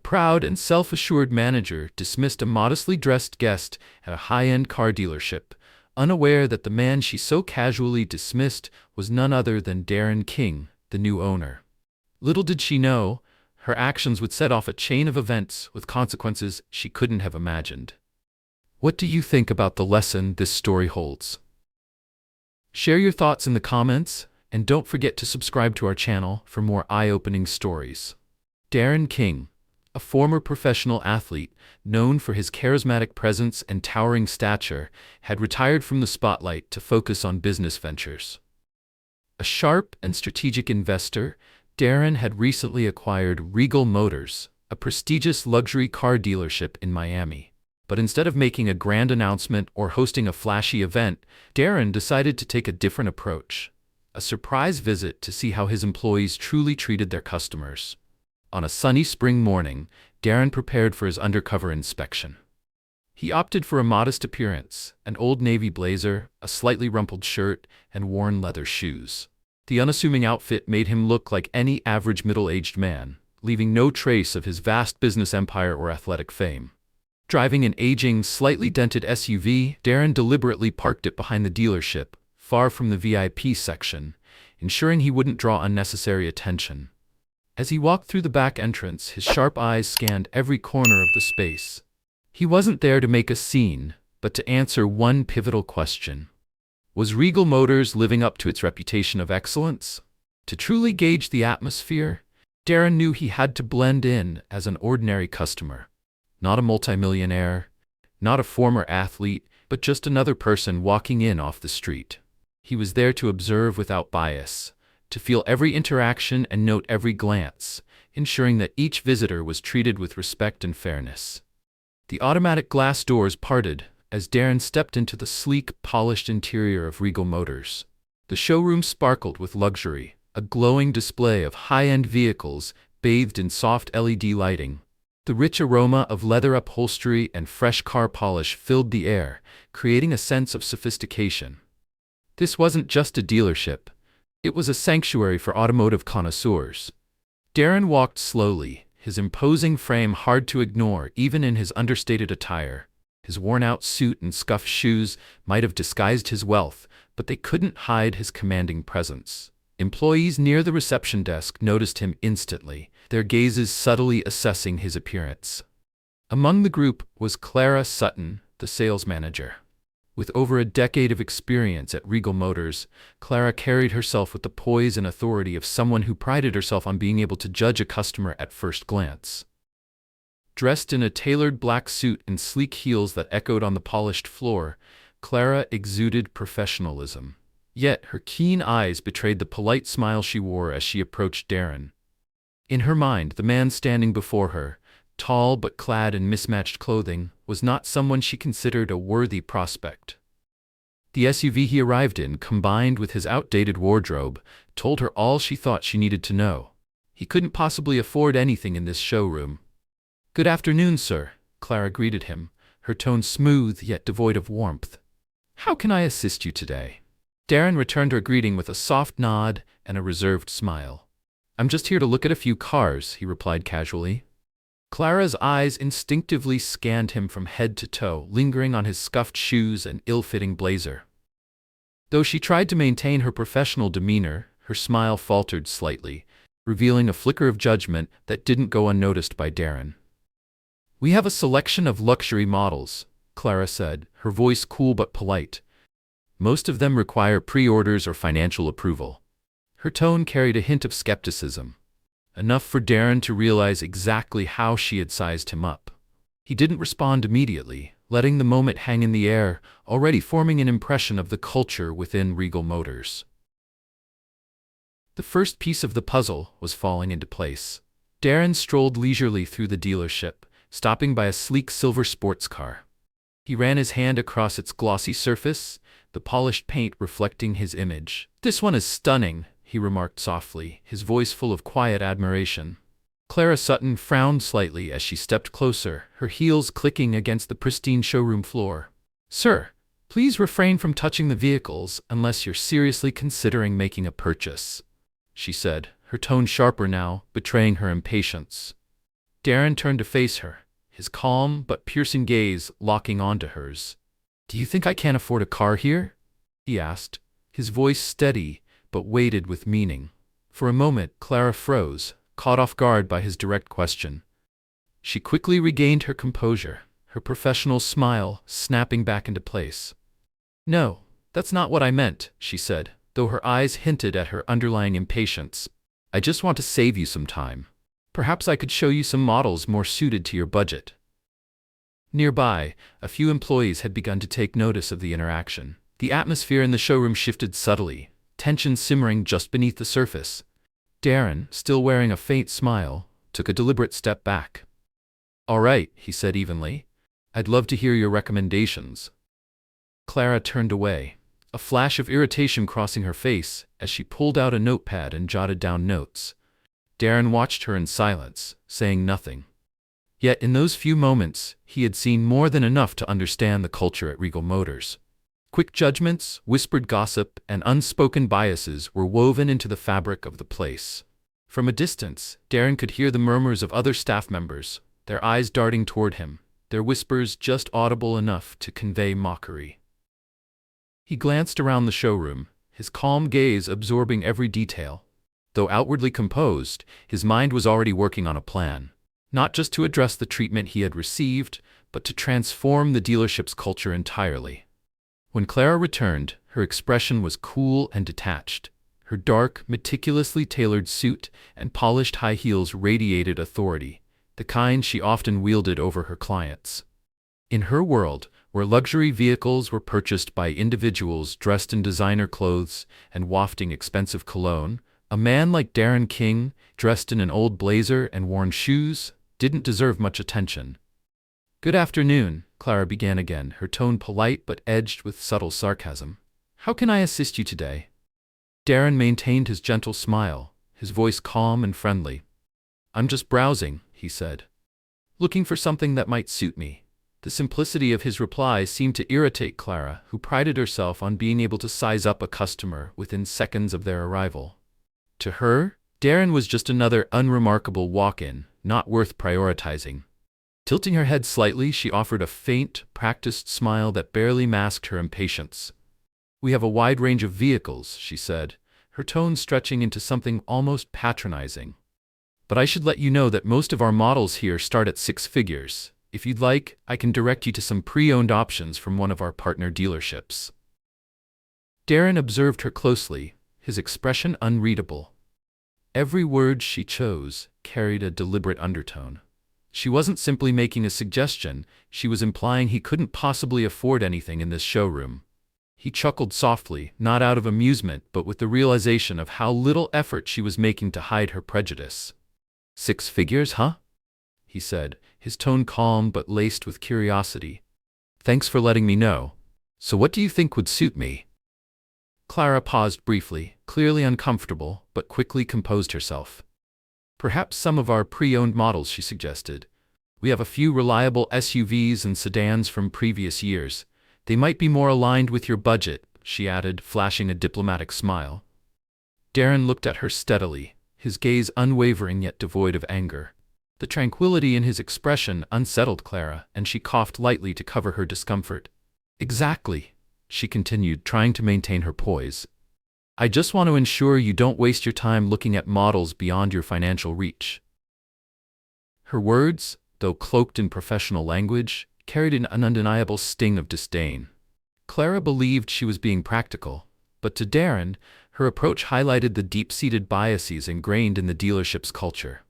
proud and self-assured manager dismissed a modestly dressed guest at a high-end car dealership, unaware that the man she so casually dismissed was none other than Darren King, the new owner. Little did she know, her actions would set off a chain of events with consequences she couldn't have imagined. What do you think about the lesson this story holds? Share your thoughts in the comments, and don't forget to subscribe to our channel for more eye-opening stories. Darren King, a former professional athlete known for his charismatic presence and towering stature, had retired from the spotlight to focus on business ventures. A sharp and strategic investor, Darren had recently acquired Regal Motors, a prestigious luxury car dealership in Miami. But instead of making a grand announcement or hosting a flashy event, Darren decided to take a different approach, a surprise visit to see how his employees truly treated their customers. On a sunny spring morning, Darren prepared for his undercover inspection. He opted for a modest appearance, an old navy blazer, a slightly rumpled shirt, and worn leather shoes. The unassuming outfit made him look like any average middle-aged man, leaving no trace of his vast business empire or athletic fame. Driving an aging, slightly dented SUV, Darren deliberately parked it behind the dealership, far from the VIP section, ensuring he wouldn't draw unnecessary attention. As he walked through the back entrance, his sharp eyes scanned every corner of the space. He wasn't there to make a scene, but to answer one pivotal question. Was Regal Motors living up to its reputation of excellence? To truly gauge the atmosphere, Darren knew he had to blend in as an ordinary customer. Not a multimillionaire, not a former athlete, but just another person walking in off the street. He was there to observe without bias, to feel every interaction and note every glance, ensuring that each visitor was treated with respect and fairness. The automatic glass doors parted as Darren stepped into the sleek, polished interior of Regal Motors. The showroom sparkled with luxury, a glowing display of high-end vehicles bathed in soft LED lighting. The rich aroma of leather upholstery and fresh car polish filled the air, creating a sense of sophistication. This wasn't just a dealership. It was a sanctuary for automotive connoisseurs. Darren walked slowly, his imposing frame hard to ignore even in his understated attire. His worn-out suit and scuffed shoes might have disguised his wealth, but they couldn't hide his commanding presence. Employees near the reception desk noticed him instantly, their gazes subtly assessing his appearance. Among the group was Clara Sutton, the sales manager. With over a decade of experience at Regal Motors, Clara carried herself with the poise and authority of someone who prided herself on being able to judge a customer at first glance. Dressed in a tailored black suit and sleek heels that echoed on the polished floor, Clara exuded professionalism. Yet her keen eyes betrayed the polite smile she wore as she approached Darren. In her mind, the man standing before her, tall but clad in mismatched clothing, was not someone she considered a worthy prospect. The SUV he arrived in, combined with his outdated wardrobe, told her all she thought she needed to know. He couldn't possibly afford anything in this showroom. "Good afternoon, sir," Clara greeted him, her tone smooth yet devoid of warmth. "How can I assist you today?" Darren returned her greeting with a soft nod and a reserved smile. "I'm just here to look at a few cars," he replied casually. Clara's eyes instinctively scanned him from head to toe, lingering on his scuffed shoes and ill-fitting blazer. Though she tried to maintain her professional demeanor, her smile faltered slightly, revealing a flicker of judgment that didn't go unnoticed by Darren. "We have a selection of luxury models," Clara said, her voice cool but polite. "Most of them require pre-orders or financial approval." Her tone carried a hint of skepticism, enough for Darren to realize exactly how she had sized him up. He didn't respond immediately, letting the moment hang in the air, already forming an impression of the culture within Regal Motors. The first piece of the puzzle was falling into place. Darren strolled leisurely through the dealership, stopping by a sleek silver sports car. He ran his hand across its glossy surface, the polished paint reflecting his image. "This one is stunning," he remarked softly, his voice full of quiet admiration. Clara Sutton frowned slightly as she stepped closer, her heels clicking against the pristine showroom floor. "Sir, please refrain from touching the vehicles unless you're seriously considering making a purchase," she said, her tone sharper now, betraying her impatience. Darren turned to face her, his calm but piercing gaze locking onto hers. "Do you think I can't afford a car here?" he asked, his voice steady but weighted with meaning. For a moment, Clara froze, caught off guard by his direct question. She quickly regained her composure, her professional smile snapping back into place. "No, that's not what I meant," she said, though her eyes hinted at her underlying impatience. "I just want to save you some time. Perhaps I could show you some models more suited to your budget." Nearby, a few employees had begun to take notice of the interaction. The atmosphere in the showroom shifted subtly, tension simmering just beneath the surface. Darren, still wearing a faint smile, took a deliberate step back. "All right," he said evenly. "I'd love to hear your recommendations." Clara turned away, a flash of irritation crossing her face as she pulled out a notepad and jotted down notes. Darren watched her in silence, saying nothing. Yet in those few moments, he had seen more than enough to understand the culture at Regal Motors. Quick judgments, whispered gossip, and unspoken biases were woven into the fabric of the place. From a distance, Darren could hear the murmurs of other staff members, their eyes darting toward him, their whispers just audible enough to convey mockery. He glanced around the showroom, his calm gaze absorbing every detail. Though outwardly composed, his mind was already working on a plan, not just to address the treatment he had received, but to transform the dealership's culture entirely. When Clara returned, her expression was cool and detached. Her dark, meticulously tailored suit and polished high heels radiated authority, the kind she often wielded over her clients. In her world, where luxury vehicles were purchased by individuals dressed in designer clothes and wafting expensive cologne, a man like Darren King, dressed in an old blazer and worn shoes, didn't deserve much attention. "Good afternoon," Clara began again, her tone polite but edged with subtle sarcasm. "How can I assist you today?" Darren maintained his gentle smile, his voice calm and friendly. "I'm just browsing," he said. "Looking for something that might suit me." The simplicity of his reply seemed to irritate Clara, who prided herself on being able to size up a customer within seconds of their arrival. To her, Darren was just another unremarkable walk-in, not worth prioritizing. Tilting her head slightly, she offered a faint, practiced smile that barely masked her impatience. "We have a wide range of vehicles," she said, her tone stretching into something almost patronizing. "But I should let you know that most of our models here start at 6 figures. If you'd like, I can direct you to some pre-owned options from one of our partner dealerships." Darren observed her closely, his expression unreadable. Every word she chose carried a deliberate undertone. She wasn't simply making a suggestion, she was implying he couldn't possibly afford anything in this showroom. He chuckled softly, not out of amusement but with the realization of how little effort she was making to hide her prejudice. "6 figures, huh?" he said, his tone calm but laced with curiosity. "Thanks for letting me know. So what do you think would suit me?" Clara paused briefly, clearly uncomfortable, but quickly composed herself. "Perhaps some of our pre-owned models," she suggested. "We have a few reliable SUVs and sedans from previous years. They might be more aligned with your budget," she added, flashing a diplomatic smile. Darren looked at her steadily, his gaze unwavering yet devoid of anger. The tranquility in his expression unsettled Clara, and she coughed lightly to cover her discomfort. "Exactly," she continued, trying to maintain her poise. "I just want to ensure you don't waste your time looking at models beyond your financial reach." Her words, though cloaked in professional language, carried an undeniable sting of disdain. Clara believed she was being practical, but to Darren, her approach highlighted the deep-seated biases ingrained in the dealership's culture.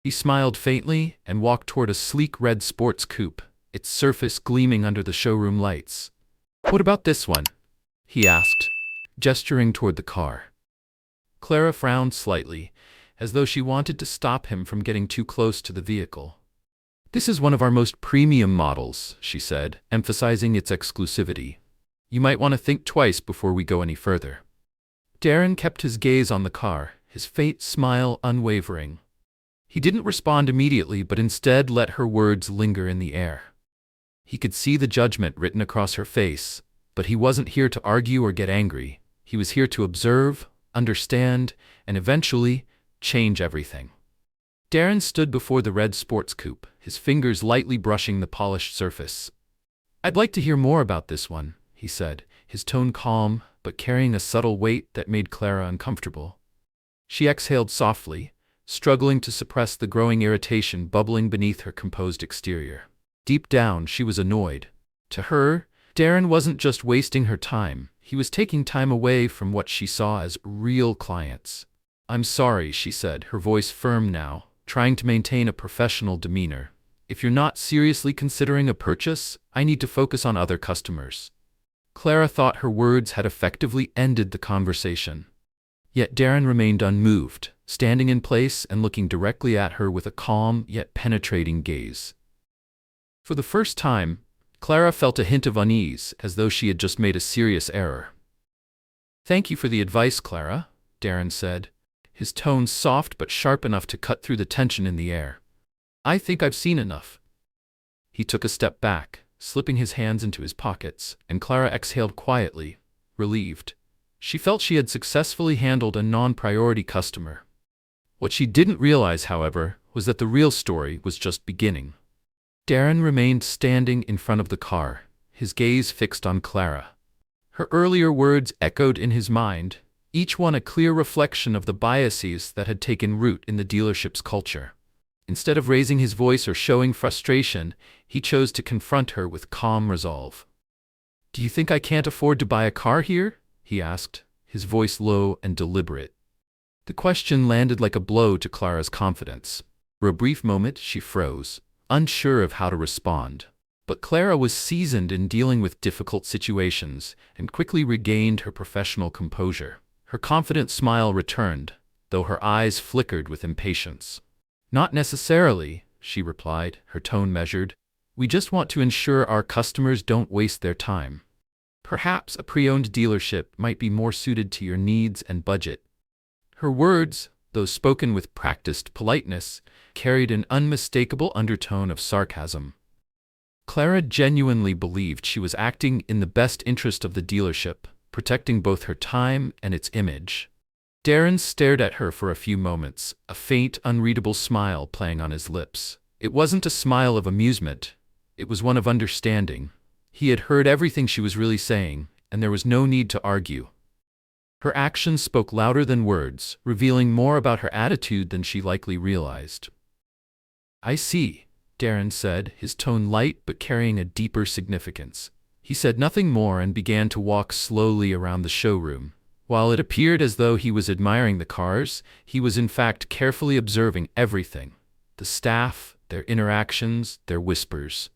He smiled faintly and walked toward a sleek red sports coupe, its surface gleaming under the showroom lights. "What about this one?" he asked, gesturing toward the car. Clara frowned slightly, as though she wanted to stop him from getting too close to the vehicle. "This is one of our most premium models," she said, emphasizing its exclusivity. "You might want to think twice before we go any further." Darren kept his gaze on the car, his faint smile unwavering. He didn't respond immediately but instead let her words linger in the air. He could see the judgment written across her face, but he wasn't here to argue or get angry. He was here to observe, understand, and eventually change everything. Darren stood before the red sports coupe, his fingers lightly brushing the polished surface. "I'd like to hear more about this one," he said, his tone calm, but carrying a subtle weight that made Clara uncomfortable. She exhaled softly, struggling to suppress the growing irritation bubbling beneath her composed exterior. Deep down, she was annoyed. To her, Darren wasn't just wasting her time, he was taking time away from what she saw as real clients. "I'm sorry," she said, her voice firm now, trying to maintain a professional demeanor. "If you're not seriously considering a purchase, I need to focus on other customers." Clara thought her words had effectively ended the conversation. Yet Darren remained unmoved, standing in place and looking directly at her with a calm yet penetrating gaze. For the first time, Clara felt a hint of unease, as though she had just made a serious error. "Thank you for the advice, Clara," Darren said, his tone soft but sharp enough to cut through the tension in the air. "I think I've seen enough." He took a step back, slipping his hands into his pockets, and Clara exhaled quietly, relieved. She felt she had successfully handled a non-priority customer. What she didn't realize, however, was that the real story was just beginning. Darren remained standing in front of the car, his gaze fixed on Clara. Her earlier words echoed in his mind, each one a clear reflection of the biases that had taken root in the dealership's culture. Instead of raising his voice or showing frustration, he chose to confront her with calm resolve. "Do you think I can't afford to buy a car here?" he asked, his voice low and deliberate. The question landed like a blow to Clara's confidence. For a brief moment, she froze, unsure of how to respond. But Clara was seasoned in dealing with difficult situations and quickly regained her professional composure. Her confident smile returned, though her eyes flickered with impatience. "Not necessarily," she replied, her tone measured. "We just want to ensure our customers don't waste their time. Perhaps a pre-owned dealership might be more suited to your needs and budget." Her words, though spoken with practiced politeness, carried an unmistakable undertone of sarcasm. Clara genuinely believed she was acting in the best interest of the dealership, protecting both her time and its image. Darren stared at her for a few moments, a faint, unreadable smile playing on his lips. It wasn't a smile of amusement. It was one of understanding. He had heard everything she was really saying, and there was no need to argue. Her actions spoke louder than words, revealing more about her attitude than she likely realized. "I see," Darren said, his tone light but carrying a deeper significance. He said nothing more and began to walk slowly around the showroom. While it appeared as though he was admiring the cars, he was in fact carefully observing everything: the staff, their interactions, their whispers.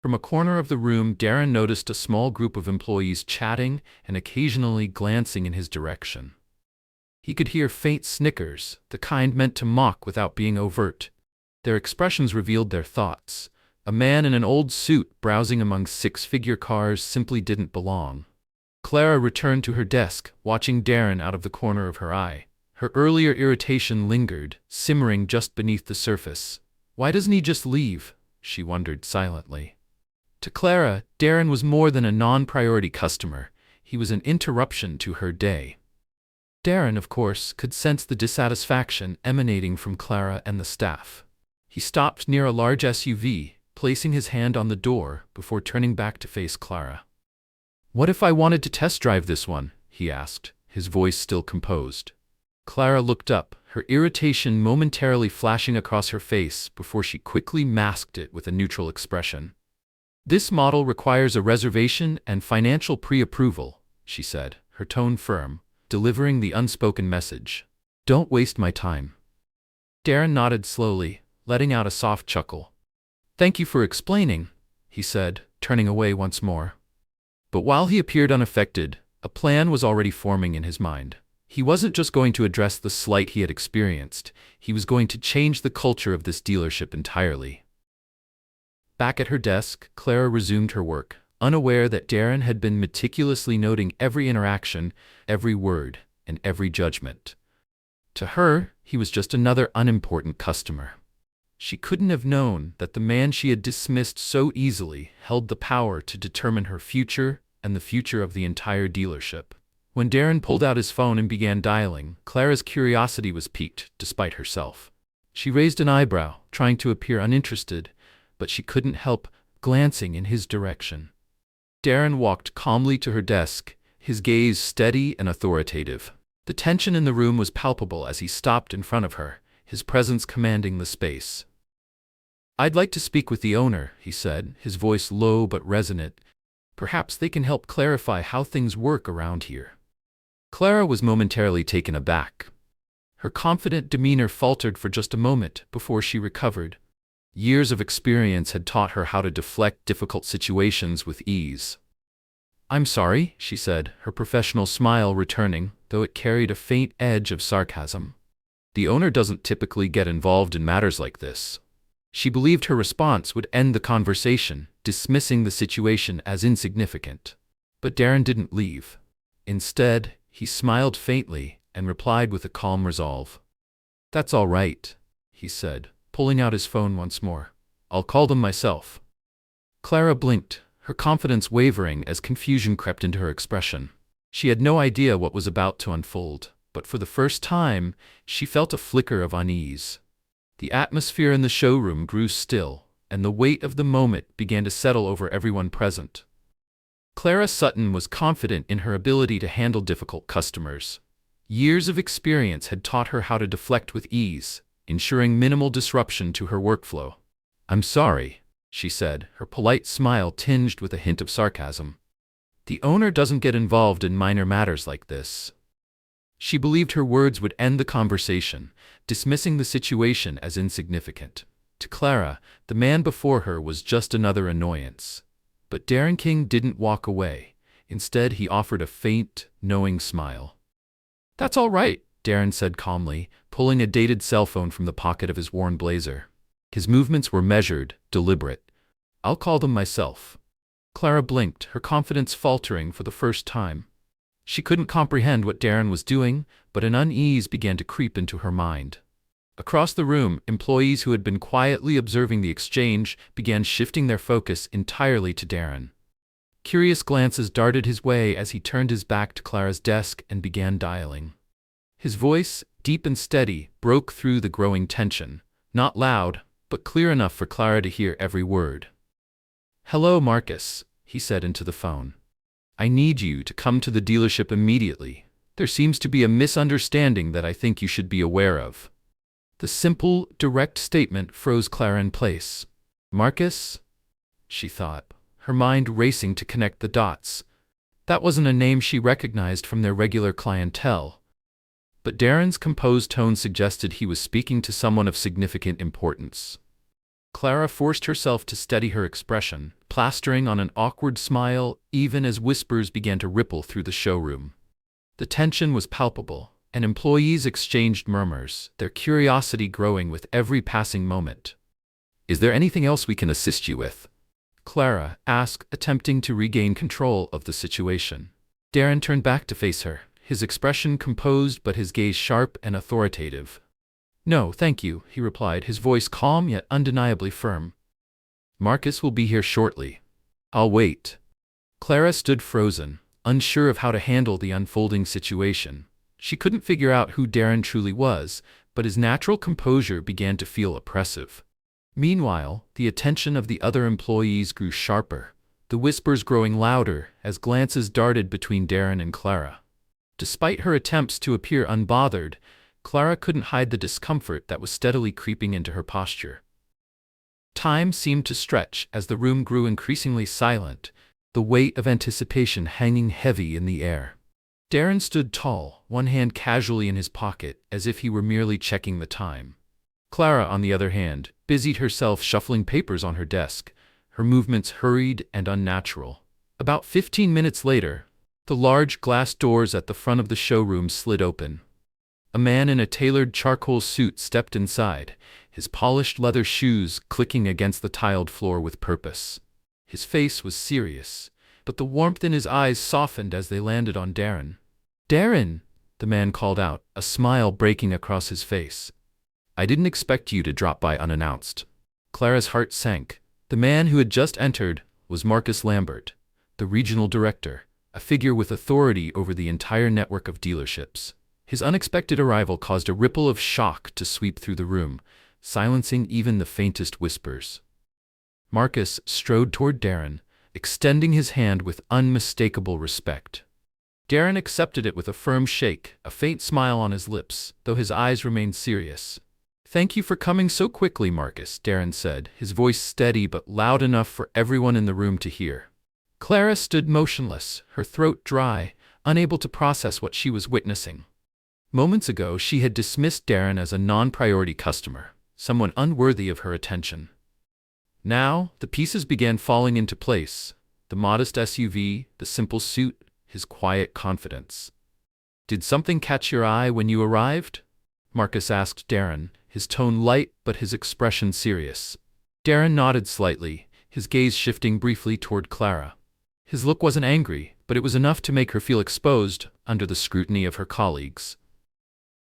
From a corner of the room, Darren noticed a small group of employees chatting and occasionally glancing in his direction. He could hear faint snickers, the kind meant to mock without being overt. Their expressions revealed their thoughts. A man in an old suit browsing among six-figure cars simply didn't belong. Clara returned to her desk, watching Darren out of the corner of her eye. Her earlier irritation lingered, simmering just beneath the surface. "Why doesn't he just leave?" she wondered silently. To Clara, Darren was more than a non-priority customer. He was an interruption to her day. Darren, of course, could sense the dissatisfaction emanating from Clara and the staff. He stopped near a large SUV, placing his hand on the door before turning back to face Clara. "What if I wanted to test drive this one?" he asked, his voice still composed. Clara looked up, her irritation momentarily flashing across her face before she quickly masked it with a neutral expression. "This model requires a reservation and financial pre-approval," she said, her tone firm, delivering the unspoken message. "Don't waste my time." Darren nodded slowly, letting out a soft chuckle. "Thank you for explaining," he said, turning away once more. But while he appeared unaffected, a plan was already forming in his mind. He wasn't just going to address the slight he had experienced, he was going to change the culture of this dealership entirely. Back at her desk, Clara resumed her work, unaware that Darren had been meticulously noting every interaction, every word, and every judgment. To her, he was just another unimportant customer. She couldn't have known that the man she had dismissed so easily held the power to determine her future and the future of the entire dealership. When Darren pulled out his phone and began dialing, Clara's curiosity was piqued, despite herself. She raised an eyebrow, trying to appear uninterested, but she couldn't help glancing in his direction. Darren walked calmly to her desk, his gaze steady and authoritative. The tension in the room was palpable as he stopped in front of her, his presence commanding the space. "I'd like to speak with the owner," he said, his voice low but resonant. "Perhaps they can help clarify how things work around here." Clara was momentarily taken aback. Her confident demeanor faltered for just a moment before she recovered. Years of experience had taught her how to deflect difficult situations with ease. "I'm sorry," she said, her professional smile returning, though it carried a faint edge of sarcasm. "The owner doesn't typically get involved in matters like this." She believed her response would end the conversation, dismissing the situation as insignificant. But Darren didn't leave. Instead, he smiled faintly and replied with a calm resolve. "That's all right," he said, pulling out his phone once more. "I'll call them myself." Clara blinked, her confidence wavering as confusion crept into her expression. She had no idea what was about to unfold, but for the first time, she felt a flicker of unease. The atmosphere in the showroom grew still, and the weight of the moment began to settle over everyone present. Clara Sutton was confident in her ability to handle difficult customers. Years of experience had taught her how to deflect with ease, ensuring minimal disruption to her workflow. "I'm sorry," she said, her polite smile tinged with a hint of sarcasm. "The owner doesn't get involved in minor matters like this." She believed her words would end the conversation, dismissing the situation as insignificant. To Clara, the man before her was just another annoyance. But Darren King didn't walk away. Instead, he offered a faint, knowing smile. "That's all right," Darren said calmly, pulling a dated cell phone from the pocket of his worn blazer. His movements were measured, deliberate. "I'll call them myself." Clara blinked, her confidence faltering for the first time. She couldn't comprehend what Darren was doing, but an unease began to creep into her mind. Across the room, employees who had been quietly observing the exchange began shifting their focus entirely to Darren. Curious glances darted his way as he turned his back to Clara's desk and began dialing. His voice, deep and steady, broke through the growing tension, not loud, but clear enough for Clara to hear every word. "Hello, Marcus," he said into the phone. "I need you to come to the dealership immediately. There seems to be a misunderstanding that I think you should be aware of." The simple, direct statement froze Clara in place. "Marcus?" she thought, her mind racing to connect the dots. That wasn't a name she recognized from their regular clientele. But Darren's composed tone suggested he was speaking to someone of significant importance. Clara forced herself to steady her expression, plastering on an awkward smile even as whispers began to ripple through the showroom. The tension was palpable, and employees exchanged murmurs, their curiosity growing with every passing moment. "Is there anything else we can assist you with?" Clara asked, attempting to regain control of the situation. Darren turned back to face her, his expression composed but his gaze sharp and authoritative. "No, thank you," he replied, his voice calm yet undeniably firm. "Marcus will be here shortly. I'll wait." Clara stood frozen, unsure of how to handle the unfolding situation. She couldn't figure out who Darren truly was, but his natural composure began to feel oppressive. Meanwhile, the attention of the other employees grew sharper, the whispers growing louder as glances darted between Darren and Clara. Despite her attempts to appear unbothered, Clara couldn't hide the discomfort that was steadily creeping into her posture. Time seemed to stretch as the room grew increasingly silent, the weight of anticipation hanging heavy in the air. Darren stood tall, one hand casually in his pocket, as if he were merely checking the time. Clara, on the other hand, busied herself shuffling papers on her desk, her movements hurried and unnatural. About 15 minutes later, the large glass doors at the front of the showroom slid open. A man in a tailored charcoal suit stepped inside, his polished leather shoes clicking against the tiled floor with purpose. His face was serious, but the warmth in his eyes softened as they landed on Darren. "Darren!" the man called out, a smile breaking across his face. "I didn't expect you to drop by unannounced." Clara's heart sank. The man who had just entered was Marcus Lambert, the regional director, a figure with authority over the entire network of dealerships. His unexpected arrival caused a ripple of shock to sweep through the room, silencing even the faintest whispers. Marcus strode toward Darren, extending his hand with unmistakable respect. Darren accepted it with a firm shake, a faint smile on his lips, though his eyes remained serious. "Thank you for coming so quickly, Marcus," Darren said, his voice steady but loud enough for everyone in the room to hear. Clara stood motionless, her throat dry, unable to process what she was witnessing. Moments ago, she had dismissed Darren as a non-priority customer, someone unworthy of her attention. Now, the pieces began falling into place: the modest SUV, the simple suit, his quiet confidence. "Did something catch your eye when you arrived?" Marcus asked Darren, his tone light but his expression serious. Darren nodded slightly, his gaze shifting briefly toward Clara. His look wasn't angry, but it was enough to make her feel exposed under the scrutiny of her colleagues.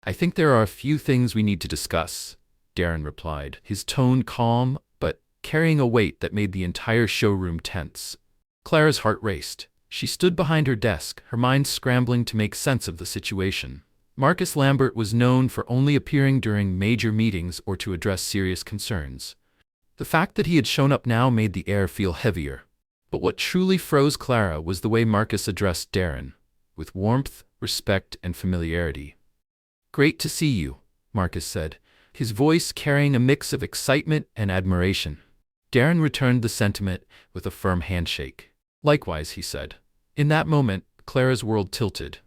"I think there are a few things we need to discuss," Darren replied, his tone calm but carrying a weight that made the entire showroom tense. Clara's heart raced. She stood behind her desk, her mind scrambling to make sense of the situation. Marcus Lambert was known for only appearing during major meetings or to address serious concerns. The fact that he had shown up now made the air feel heavier. But what truly froze Clara was the way Marcus addressed Darren, with warmth, respect, and familiarity. "Great to see you," Marcus said, his voice carrying a mix of excitement and admiration. Darren returned the sentiment with a firm handshake. "Likewise," he said. In that moment, Clara's world tilted.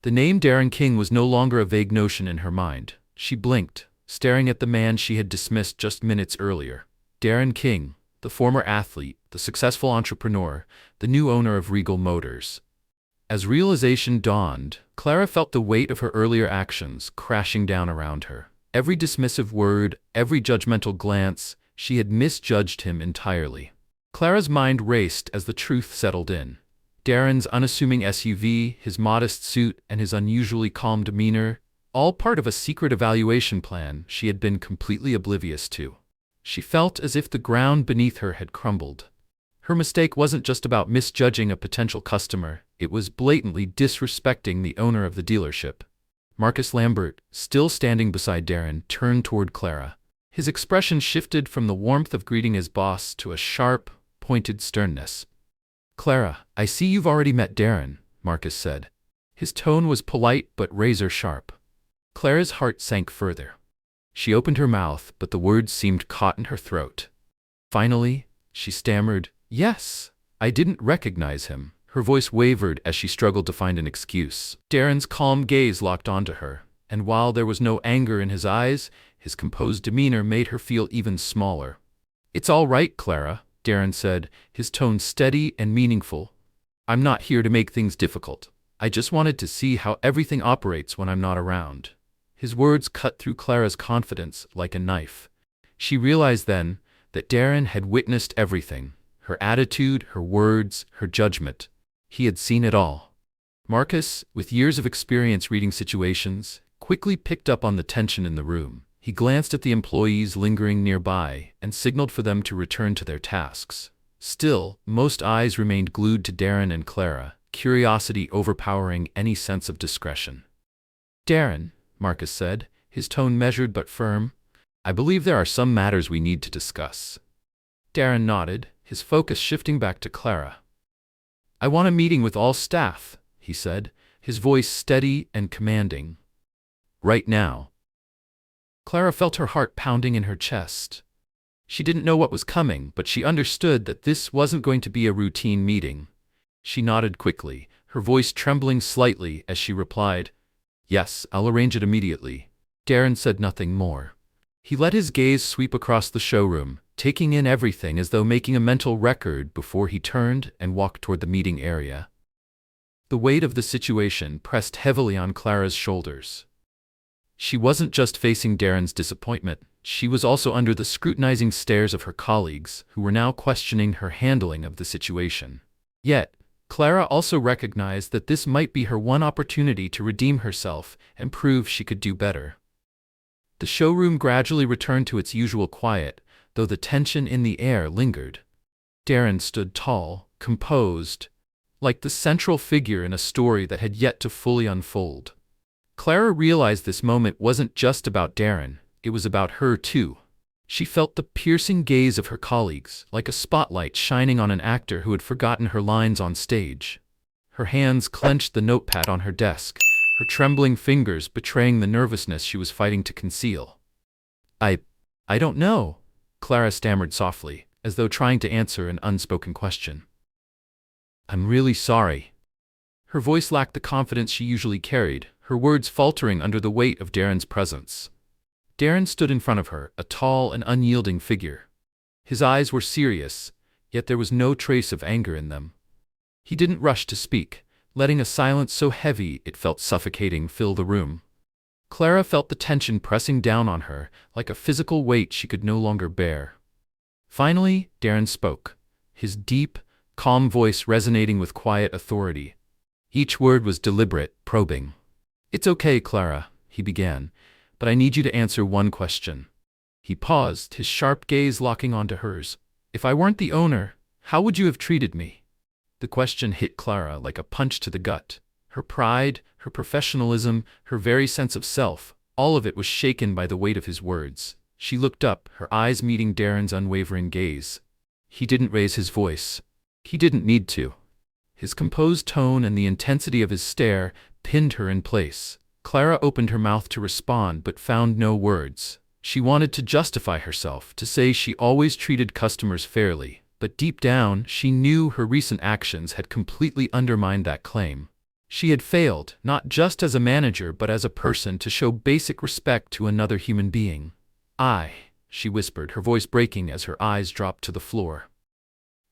The name Darren King was no longer a vague notion in her mind. She blinked, staring at the man she had dismissed just minutes earlier. Darren King, the former athlete, the successful entrepreneur, the new owner of Regal Motors. As realization dawned, Clara felt the weight of her earlier actions crashing down around her. Every dismissive word, every judgmental glance, she had misjudged him entirely. Clara's mind raced as the truth settled in. Darren's unassuming SUV, his modest suit, and his unusually calm demeanor, all part of a secret evaluation plan she had been completely oblivious to. She felt as if the ground beneath her had crumbled. Her mistake wasn't just about misjudging a potential customer, it was blatantly disrespecting the owner of the dealership. Marcus Lambert, still standing beside Darren, turned toward Clara. His expression shifted from the warmth of greeting his boss to a sharp, pointed sternness. "Clara, I see you've already met Darren," Marcus said. His tone was polite but razor-sharp. Clara's heart sank further. She opened her mouth, but the words seemed caught in her throat. Finally, she stammered, "Yes, I didn't recognize him." Her voice wavered as she struggled to find an excuse. Darren's calm gaze locked onto her, and while there was no anger in his eyes, his composed demeanor made her feel even smaller. "It's all right, Clara," Darren said, his tone steady and meaningful. "I'm not here to make things difficult. I just wanted to see how everything operates when I'm not around." His words cut through Clara's confidence like a knife. She realized then that Darren had witnessed everything: her attitude, her words, her judgment. He had seen it all. Marcus, with years of experience reading situations, quickly picked up on the tension in the room. He glanced at the employees lingering nearby and signaled for them to return to their tasks. Still, most eyes remained glued to Darren and Clara, curiosity overpowering any sense of discretion. "Darren," Marcus said, his tone measured but firm, "I believe there are some matters we need to discuss." Darren nodded, his focus shifting back to Clara. "I want a meeting with all staff," he said, his voice steady and commanding. "Right now." Clara felt her heart pounding in her chest. She didn't know what was coming, but she understood that this wasn't going to be a routine meeting. She nodded quickly, her voice trembling slightly as she replied, "Yes, I'll arrange it immediately." Darren said nothing more. He let his gaze sweep across the showroom, taking in everything as though making a mental record before he turned and walked toward the meeting area. The weight of the situation pressed heavily on Clara's shoulders. She wasn't just facing Darren's disappointment, she was also under the scrutinizing stares of her colleagues, who were now questioning her handling of the situation. Yet, Clara also recognized that this might be her one opportunity to redeem herself and prove she could do better. The showroom gradually returned to its usual quiet, though the tension in the air lingered. Darren stood tall, composed, like the central figure in a story that had yet to fully unfold. Clara realized this moment wasn't just about Darren, it was about her too. She felt the piercing gaze of her colleagues, like a spotlight shining on an actor who had forgotten her lines on stage. Her hands clenched the notepad on her desk, her trembling fingers betraying the nervousness she was fighting to conceal. I don't know, Clara stammered softly, as though trying to answer an unspoken question. I'm really sorry. Her voice lacked the confidence she usually carried, her words faltering under the weight of Darren's presence. Darren stood in front of her, a tall and unyielding figure. His eyes were serious, yet there was no trace of anger in them. He didn't rush to speak, letting a silence so heavy it felt suffocating fill the room. Clara felt the tension pressing down on her, like a physical weight she could no longer bear. Finally, Darren spoke, his deep, calm voice resonating with quiet authority. Each word was deliberate, probing. "It's okay, Clara," he began, "but I need you to answer one question." He paused, his sharp gaze locking onto hers. "If I weren't the owner, how would you have treated me?" The question hit Clara like a punch to the gut. Her pride, her professionalism, her very sense of self, all of it was shaken by the weight of his words. She looked up, her eyes meeting Darren's unwavering gaze. He didn't raise his voice. He didn't need to. His composed tone and the intensity of his stare pinned her in place. Clara opened her mouth to respond but found no words. She wanted to justify herself, to say she always treated customers fairly, but deep down she knew her recent actions had completely undermined that claim. She had failed, not just as a manager but as a person, to show basic respect to another human being. She whispered, her voice breaking as her eyes dropped to the floor.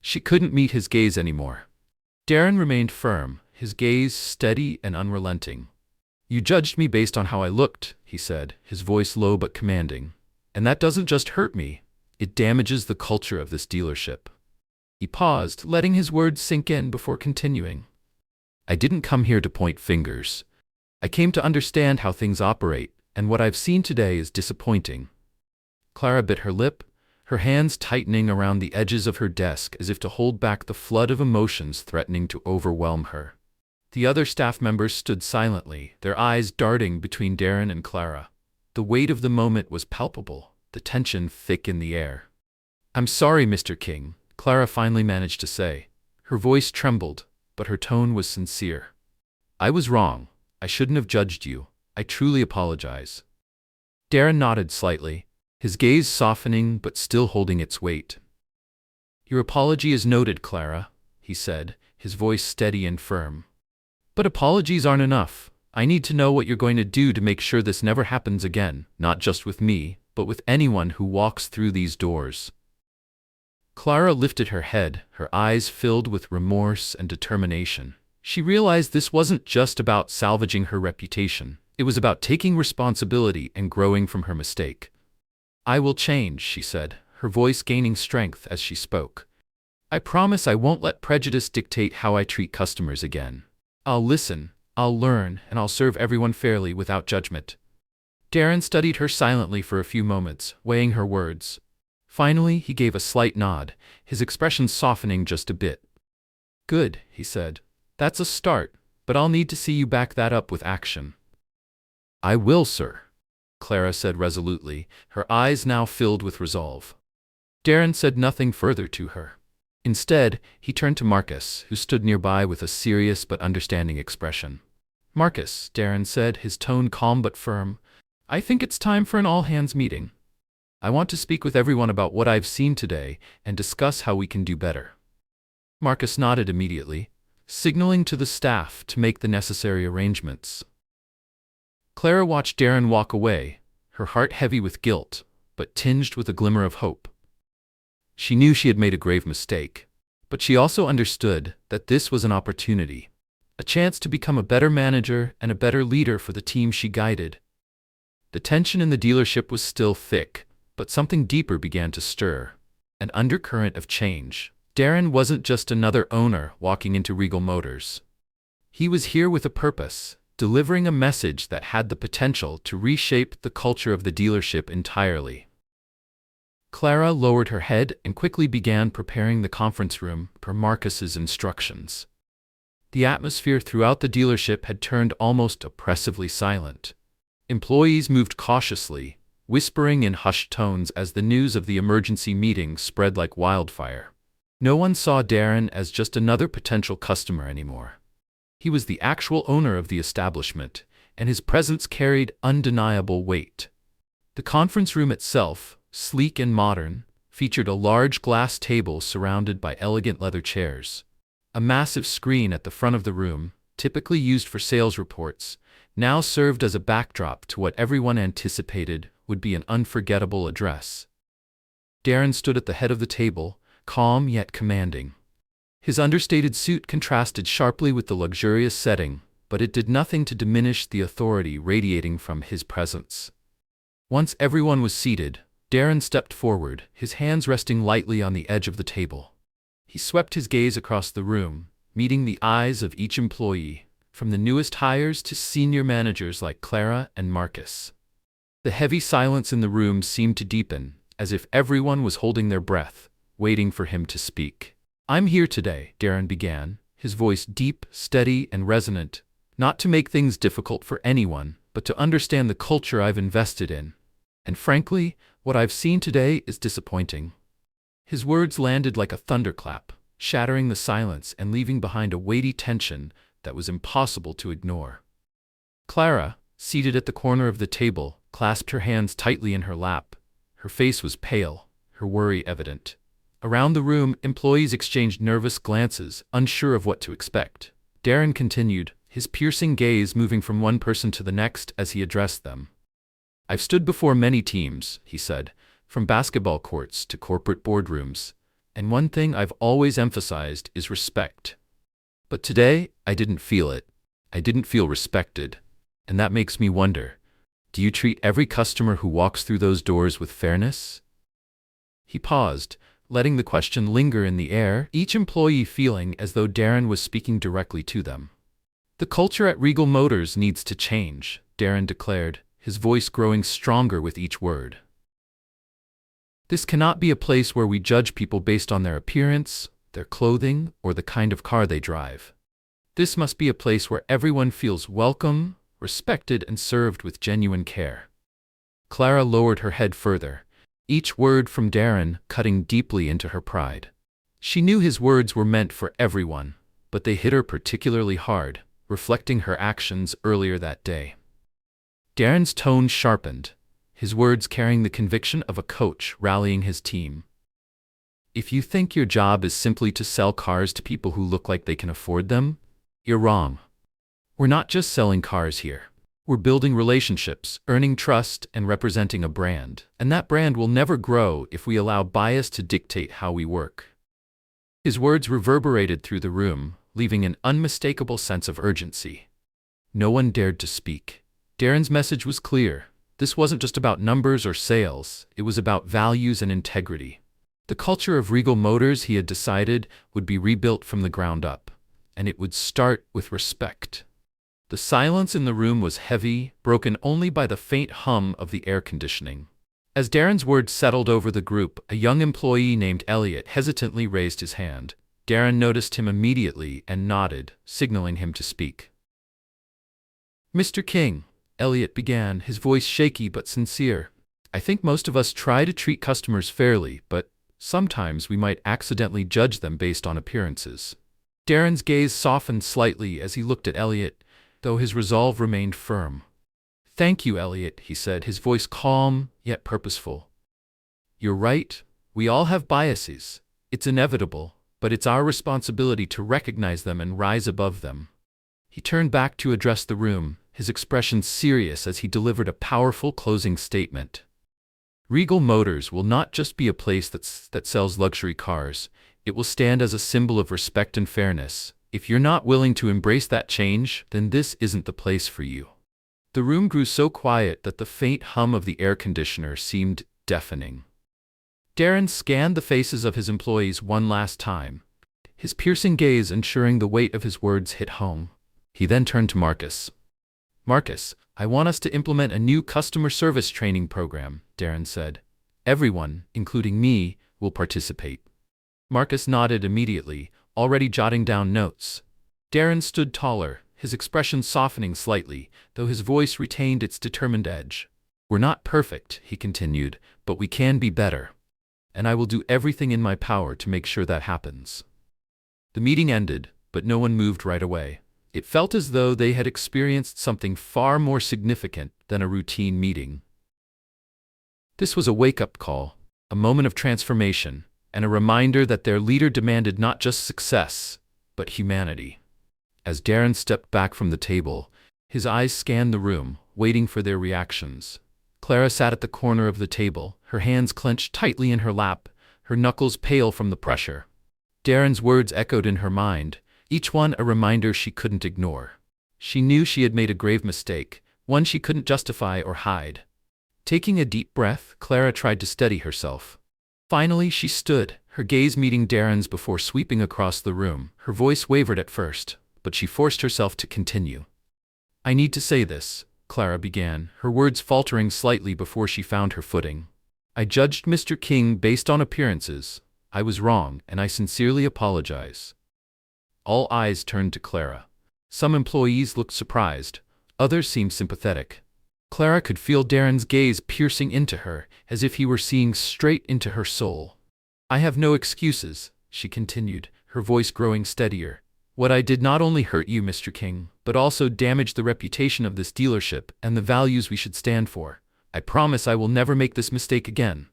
She couldn't meet his gaze anymore. Darren remained firm, his gaze steady and unrelenting. "You judged me based on how I looked," he said, his voice low but commanding. "And that doesn't just hurt me, it damages the culture of this dealership." He paused, letting his words sink in before continuing. "I didn't come here to point fingers. I came to understand how things operate, and what I've seen today is disappointing." Clara bit her lip, her hands tightening around the edges of her desk as if to hold back the flood of emotions threatening to overwhelm her. The other staff members stood silently, their eyes darting between Darren and Clara. The weight of the moment was palpable, the tension thick in the air. "I'm sorry, Mr. King," Clara finally managed to say. Her voice trembled, but her tone was sincere. "I was wrong. I shouldn't have judged you. I truly apologize." Darren nodded slightly, his gaze softening but still holding its weight. "Your apology is noted, Clara," he said, his voice steady and firm. "But apologies aren't enough. I need to know what you're going to do to make sure this never happens again, not just with me, but with anyone who walks through these doors." Clara lifted her head, her eyes filled with remorse and determination. She realized this wasn't just about salvaging her reputation. It was about taking responsibility and growing from her mistake. "I will change," she said, her voice gaining strength as she spoke. "I promise I won't let prejudice dictate how I treat customers again. I'll listen, I'll learn, and I'll serve everyone fairly without judgment." Darren studied her silently for a few moments, weighing her words. Finally, he gave a slight nod, his expression softening just a bit. "Good," he said. "That's a start, but I'll need to see you back that up with action." "I will, sir," Clara said resolutely, her eyes now filled with resolve. Darren said nothing further to her. Instead, he turned to Marcus, who stood nearby with a serious but understanding expression. "Marcus," Darren said, his tone calm but firm, "I think it's time for an all-hands meeting. I want to speak with everyone about what I've seen today and discuss how we can do better." Marcus nodded immediately, signaling to the staff to make the necessary arrangements. Clara watched Darren walk away, her heart heavy with guilt, but tinged with a glimmer of hope. She knew she had made a grave mistake, but she also understood that this was an opportunity, a chance to become a better manager and a better leader for the team she guided. The tension in the dealership was still thick, but something deeper began to stir, an undercurrent of change. Darren wasn't just another owner walking into Regal Motors. He was here with a purpose, delivering a message that had the potential to reshape the culture of the dealership entirely. Clara lowered her head and quickly began preparing the conference room per Marcus's instructions. The atmosphere throughout the dealership had turned almost oppressively silent. Employees moved cautiously, whispering in hushed tones as the news of the emergency meeting spread like wildfire. No one saw Darren as just another potential customer anymore. He was the actual owner of the establishment, and his presence carried undeniable weight. The conference room itself, sleek and modern, featured a large glass table surrounded by elegant leather chairs. A massive screen at the front of the room, typically used for sales reports, now served as a backdrop to what everyone anticipated would be an unforgettable address. Darren stood at the head of the table, calm yet commanding. His understated suit contrasted sharply with the luxurious setting, but it did nothing to diminish the authority radiating from his presence. Once everyone was seated, Darren stepped forward, his hands resting lightly on the edge of the table. He swept his gaze across the room, meeting the eyes of each employee, from the newest hires to senior managers like Clara and Marcus. The heavy silence in the room seemed to deepen, as if everyone was holding their breath, waiting for him to speak. "I'm here today," Darren began, his voice deep, steady, and resonant, "not to make things difficult for anyone, but to understand the culture I've invested in. And frankly, what I've seen today is disappointing." His words landed like a thunderclap, shattering the silence and leaving behind a weighty tension that was impossible to ignore. Clara, seated at the corner of the table, clasped her hands tightly in her lap. Her face was pale, her worry evident. Around the room, employees exchanged nervous glances, unsure of what to expect. Darren continued, his piercing gaze moving from one person to the next as he addressed them. "I've stood before many teams," he said, "from basketball courts to corporate boardrooms, and one thing I've always emphasized is respect. But today, I didn't feel it. I didn't feel respected. And that makes me wonder, do you treat every customer who walks through those doors with fairness?" He paused, letting the question linger in the air, each employee feeling as though Darren was speaking directly to them. "The culture at Regal Motors needs to change," Darren declared, his voice growing stronger with each word. "This cannot be a place where we judge people based on their appearance, their clothing, or the kind of car they drive. This must be a place where everyone feels welcome, respected, and served with genuine care." Clara lowered her head further, each word from Darren cutting deeply into her pride. She knew his words were meant for everyone, but they hit her particularly hard, reflecting her actions earlier that day. Darren's tone sharpened, his words carrying the conviction of a coach rallying his team. "If you think your job is simply to sell cars to people who look like they can afford them, you're wrong. We're not just selling cars here. We're building relationships, earning trust, and representing a brand. And that brand will never grow if we allow bias to dictate how we work." His words reverberated through the room, leaving an unmistakable sense of urgency. No one dared to speak. Darren's message was clear. This wasn't just about numbers or sales, it was about values and integrity. The culture of Regal Motors, he had decided, would be rebuilt from the ground up, and it would start with respect. The silence in the room was heavy, broken only by the faint hum of the air conditioning. As Darren's words settled over the group, a young employee named Elliot hesitantly raised his hand. Darren noticed him immediately and nodded, signaling him to speak. "Mr. King," Elliot began, his voice shaky but sincere, "I think most of us try to treat customers fairly, but sometimes we might accidentally judge them based on appearances." Darren's gaze softened slightly as he looked at Elliot, though his resolve remained firm. "Thank you, Elliot," he said, his voice calm yet purposeful. "You're right, we all have biases. It's inevitable, but it's our responsibility to recognize them and rise above them." He turned back to address the room, his expression serious as he delivered a powerful closing statement. "Regal Motors will not just be a place that sells luxury cars, it will stand as a symbol of respect and fairness. If you're not willing to embrace that change, then this isn't the place for you." The room grew so quiet that the faint hum of the air conditioner seemed deafening. Darren scanned the faces of his employees one last time, his piercing gaze ensuring the weight of his words hit home. He then turned to Marcus. "Marcus, I want us to implement a new customer service training program," Darren said. "Everyone, including me, will participate." Marcus nodded immediately, already jotting down notes. Darren stood taller, his expression softening slightly, though his voice retained its determined edge. We're not perfect, he continued, but we can be better. And I will do everything in my power to make sure that happens. The meeting ended, but no one moved right away. It felt as though they had experienced something far more significant than a routine meeting. This was a wake-up call, a moment of transformation, and a reminder that their leader demanded not just success, but humanity. As Darren stepped back from the table, his eyes scanned the room, waiting for their reactions. Clara sat at the corner of the table, her hands clenched tightly in her lap, her knuckles pale from the pressure. Darren's words echoed in her mind, each one a reminder she couldn't ignore. She knew she had made a grave mistake, one she couldn't justify or hide. Taking a deep breath, Clara tried to steady herself. Finally, she stood, her gaze meeting Darren's before sweeping across the room. Her voice wavered at first, but she forced herself to continue. "I need to say this," Clara began, her words faltering slightly before she found her footing. "I judged Mr. King based on appearances. I was wrong, and I sincerely apologize." All eyes turned to Clara. Some employees looked surprised, others seemed sympathetic. Clara could feel Darren's gaze piercing into her, as if he were seeing straight into her soul. "I have no excuses," she continued, her voice growing steadier. "What I did not only hurt you, Mr. King, but also damaged the reputation of this dealership and the values we should stand for. I promise I will never make this mistake again."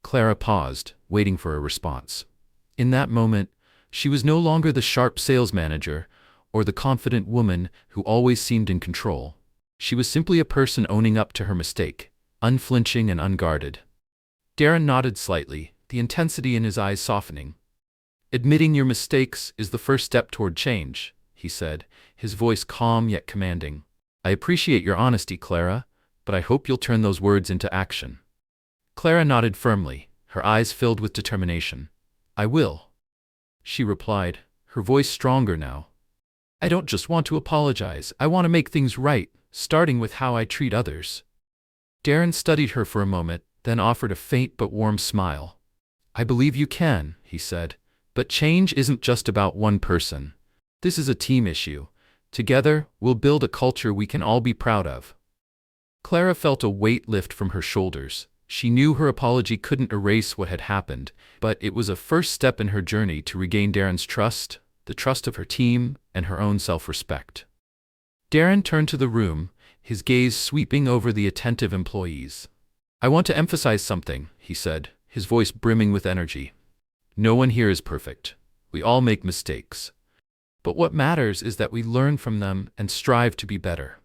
Clara paused, waiting for a response. In that moment, she was no longer the sharp sales manager or the confident woman who always seemed in control. She was simply a person owning up to her mistake, unflinching and unguarded. Darren nodded slightly, the intensity in his eyes softening. "Admitting your mistakes is the first step toward change," he said, his voice calm yet commanding. "I appreciate your honesty, Clara, but I hope you'll turn those words into action." Clara nodded firmly, her eyes filled with determination. "I will," she replied, her voice stronger now. "I don't just want to apologize, I want to make things right, starting with how I treat others." Darren studied her for a moment, then offered a faint but warm smile. "I believe you can," he said, "but change isn't just about one person. This is a team issue. Together, we'll build a culture we can all be proud of." Clara felt a weight lift from her shoulders. She knew her apology couldn't erase what had happened, but it was a first step in her journey to regain Darren's trust, the trust of her team, and her own self-respect. Darren turned to the room, his gaze sweeping over the attentive employees. "I want to emphasize something," he said, his voice brimming with energy. "No one here is perfect. We all make mistakes. But what matters is that we learn from them and strive to be better."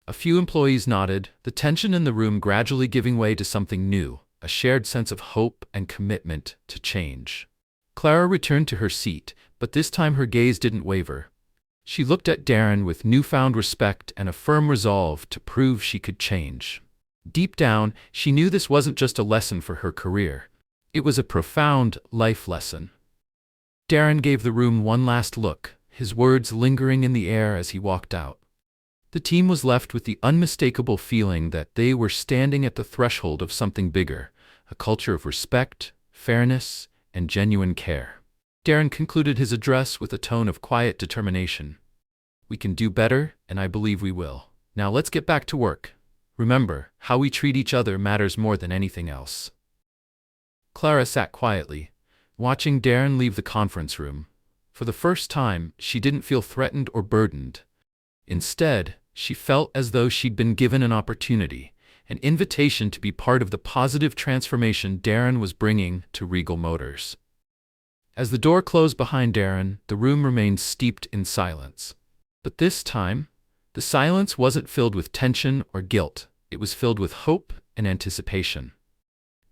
A few employees nodded, the tension in the room gradually giving way to something new, a shared sense of hope and commitment to change. Clara returned to her seat, but this time her gaze didn't waver. She looked at Darren with newfound respect and a firm resolve to prove she could change. Deep down, she knew this wasn't just a lesson for her career. It was a profound life lesson. Darren gave the room one last look, his words lingering in the air as he walked out. The team was left with the unmistakable feeling that they were standing at the threshold of something bigger, a culture of respect, fairness, and genuine care. Darren concluded his address with a tone of quiet determination. "We can do better, and I believe we will. Now let's get back to work. Remember, how we treat each other matters more than anything else." Clara sat quietly, watching Darren leave the conference room. For the first time, she didn't feel threatened or burdened. Instead, she felt as though she'd been given an opportunity, an invitation to be part of the positive transformation Darren was bringing to Regal Motors. As the door closed behind Darren, the room remained steeped in silence. But this time, the silence wasn't filled with tension or guilt. It was filled with hope and anticipation.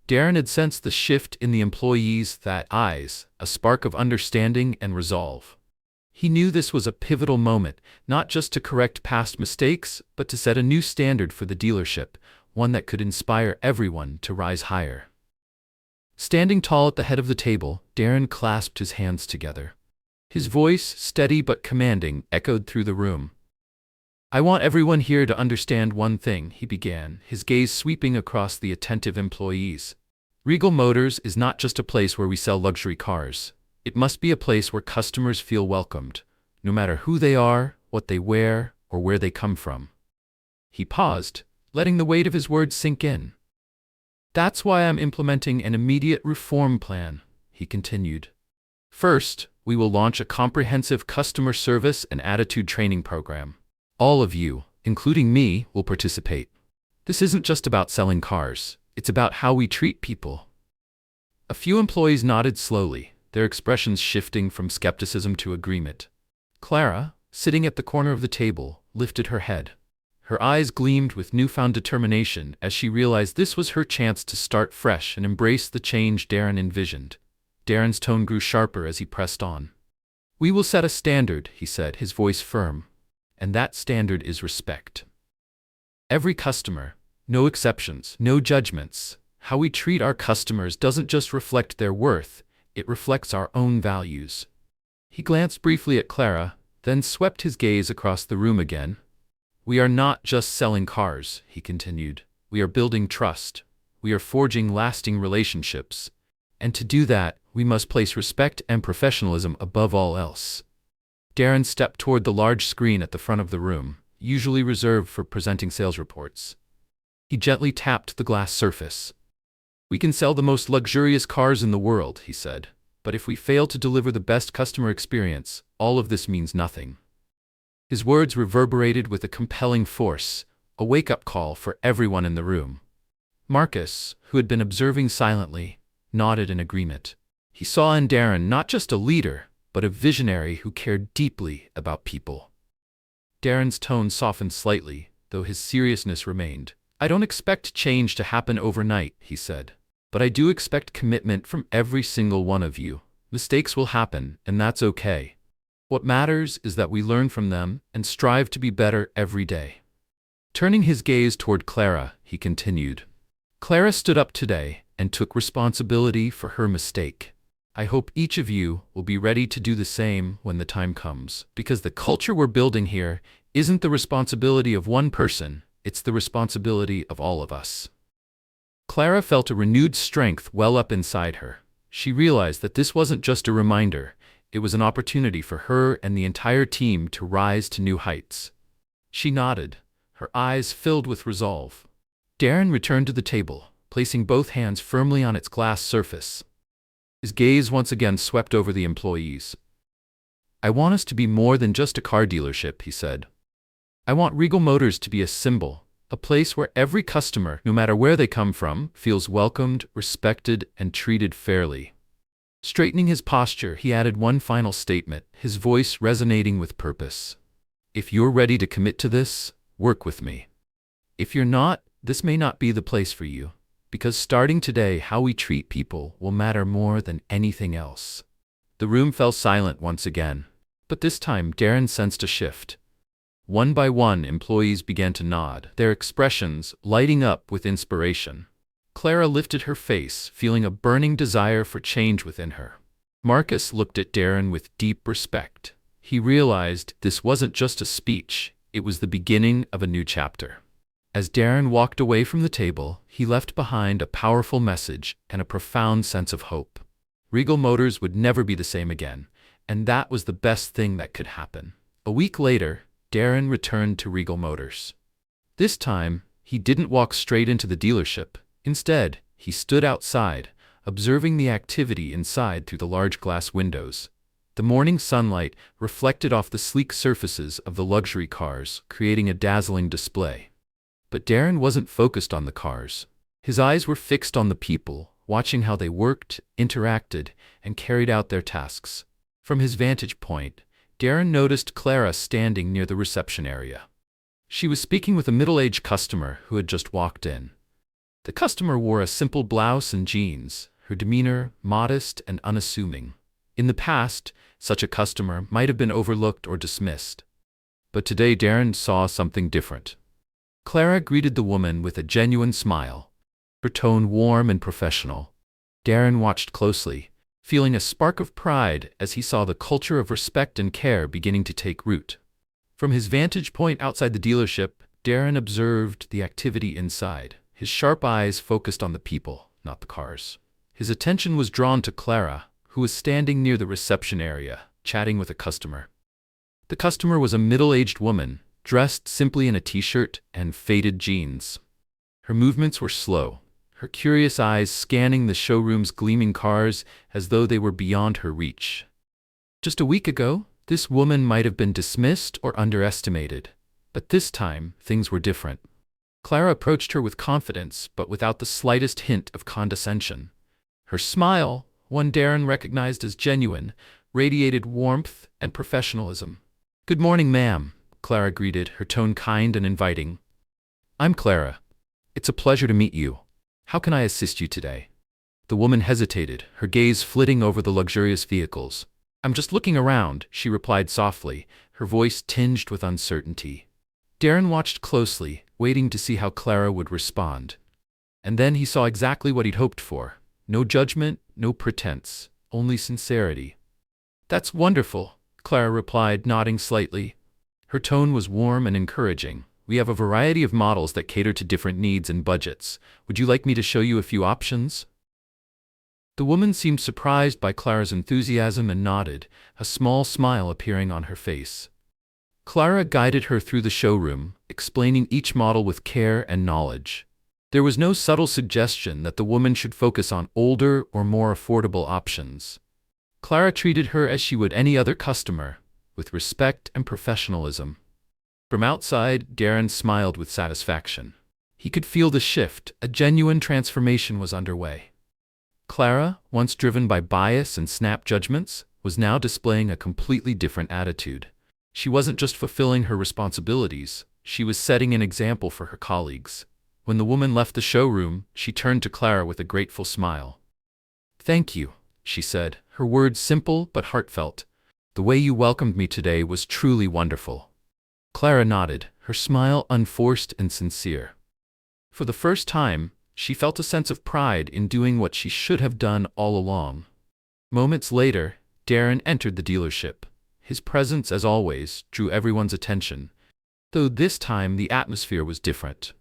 Darren had sensed the shift in the employees' eyes, a spark of understanding and resolve. He knew this was a pivotal moment, not just to correct past mistakes, but to set a new standard for the dealership, one that could inspire everyone to rise higher. Standing tall at the head of the table, Darren clasped his hands together. His voice, steady but commanding, echoed through the room. "I want everyone here to understand one thing," he began, his gaze sweeping across the attentive employees. "Regal Motors is not just a place where we sell luxury cars. It must be a place where customers feel welcomed, no matter who they are, what they wear, or where they come from." He paused, letting the weight of his words sink in. "That's why I'm implementing an immediate reform plan," he continued. "First, we will launch a comprehensive customer service and attitude training program. All of you, including me, will participate. This isn't just about selling cars, it's about how we treat people." A few employees nodded slowly, their expressions shifting from skepticism to agreement. Clara, sitting at the corner of the table, lifted her head. Her eyes gleamed with newfound determination as she realized this was her chance to start fresh and embrace the change Darren envisioned. Darren's tone grew sharper as he pressed on. "We will set a standard," he said, his voice firm. "And that standard is respect. Every customer, no exceptions, no judgments. How we treat our customers doesn't just reflect their worth, it reflects our own values." He glanced briefly at Clara, then swept his gaze across the room again. "We are not just selling cars," he continued. "We are building trust. We are forging lasting relationships. And to do that, we must place respect and professionalism above all else." Darren stepped toward the large screen at the front of the room, usually reserved for presenting sales reports. He gently tapped the glass surface. "We can sell the most luxurious cars in the world," he said, "but if we fail to deliver the best customer experience, all of this means nothing." His words reverberated with a compelling force, a wake-up call for everyone in the room. Marcus, who had been observing silently, nodded in agreement. He saw in Darren not just a leader, but a visionary who cared deeply about people. Darren's tone softened slightly, though his seriousness remained. "I don't expect change to happen overnight," he said. "But I do expect commitment from every single one of you. Mistakes will happen, and that's okay. What matters is that we learn from them and strive to be better every day." Turning his gaze toward Clara, he continued. "Clara stood up today and took responsibility for her mistake. I hope each of you will be ready to do the same when the time comes, because the culture we're building here isn't the responsibility of one person, it's the responsibility of all of us." Clara felt a renewed strength well up inside her. She realized that this wasn't just a reminder, it was an opportunity for her and the entire team to rise to new heights. She nodded, her eyes filled with resolve. Darren returned to the table, placing both hands firmly on its glass surface. His gaze once again swept over the employees. "I want us to be more than just a car dealership," he said. "I want Regal Motors to be a symbol, a place where every customer, no matter where they come from, feels welcomed, respected, and treated fairly." Straightening his posture, he added one final statement, his voice resonating with purpose. "If you're ready to commit to this, work with me. If you're not, this may not be the place for you, because starting today, how we treat people will matter more than anything else." The room fell silent once again, but this time Darren sensed a shift. One by one, employees began to nod, their expressions lighting up with inspiration. Clara lifted her face, feeling a burning desire for change within her. Marcus looked at Darren with deep respect. He realized this wasn't just a speech, it was the beginning of a new chapter. As Darren walked away from the table, he left behind a powerful message and a profound sense of hope. Regal Motors would never be the same again, and that was the best thing that could happen. A week later, Darren returned to Regal Motors. This time, he didn't walk straight into the dealership. Instead, he stood outside, observing the activity inside through the large glass windows. The morning sunlight reflected off the sleek surfaces of the luxury cars, creating a dazzling display. But Darren wasn't focused on the cars. His eyes were fixed on the people, watching how they worked, interacted, and carried out their tasks. From his vantage point, Darren noticed Clara standing near the reception area. She was speaking with a middle-aged customer who had just walked in. The customer wore a simple blouse and jeans, her demeanor modest and unassuming. In the past, such a customer might have been overlooked or dismissed. But today Darren saw something different. Clara greeted the woman with a genuine smile, her tone warm and professional. Darren watched closely, feeling a spark of pride as he saw the culture of respect and care beginning to take root. From his vantage point outside the dealership, Darren observed the activity inside, his sharp eyes focused on the people, not the cars. His attention was drawn to Clara, who was standing near the reception area, chatting with a customer. The customer was a middle-aged woman, dressed simply in a t-shirt and faded jeans. Her movements were slow, her curious eyes scanning the showroom's gleaming cars as though they were beyond her reach. Just a week ago, this woman might have been dismissed or underestimated, but this time things were different. Clara approached her with confidence, but without the slightest hint of condescension. Her smile, one Darren recognized as genuine, radiated warmth and professionalism. "Good morning, ma'am," Clara greeted, her tone kind and inviting. "I'm Clara. It's a pleasure to meet you. How can I assist you today?" The woman hesitated, her gaze flitting over the luxurious vehicles. "I'm just looking around," she replied softly, her voice tinged with uncertainty. Darren watched closely, waiting to see how Clara would respond. And then he saw exactly what he'd hoped for. No judgment, no pretense, only sincerity. "That's wonderful," Clara replied, nodding slightly. Her tone was warm and encouraging. "We have a variety of models that cater to different needs and budgets. Would you like me to show you a few options?" The woman seemed surprised by Clara's enthusiasm and nodded, a small smile appearing on her face. Clara guided her through the showroom, explaining each model with care and knowledge. There was no subtle suggestion that the woman should focus on older or more affordable options. Clara treated her as she would any other customer, with respect and professionalism. From outside, Darren smiled with satisfaction. He could feel the shift, a genuine transformation was underway. Clara, once driven by bias and snap judgments, was now displaying a completely different attitude. She wasn't just fulfilling her responsibilities, she was setting an example for her colleagues. When the woman left the showroom, she turned to Clara with a grateful smile. "Thank you," she said, her words simple but heartfelt. "The way you welcomed me today was truly wonderful." Clara nodded, her smile unforced and sincere. For the first time, she felt a sense of pride in doing what she should have done all along. Moments later, Darren entered the dealership. His presence, as always, drew everyone's attention, though this time the atmosphere was different.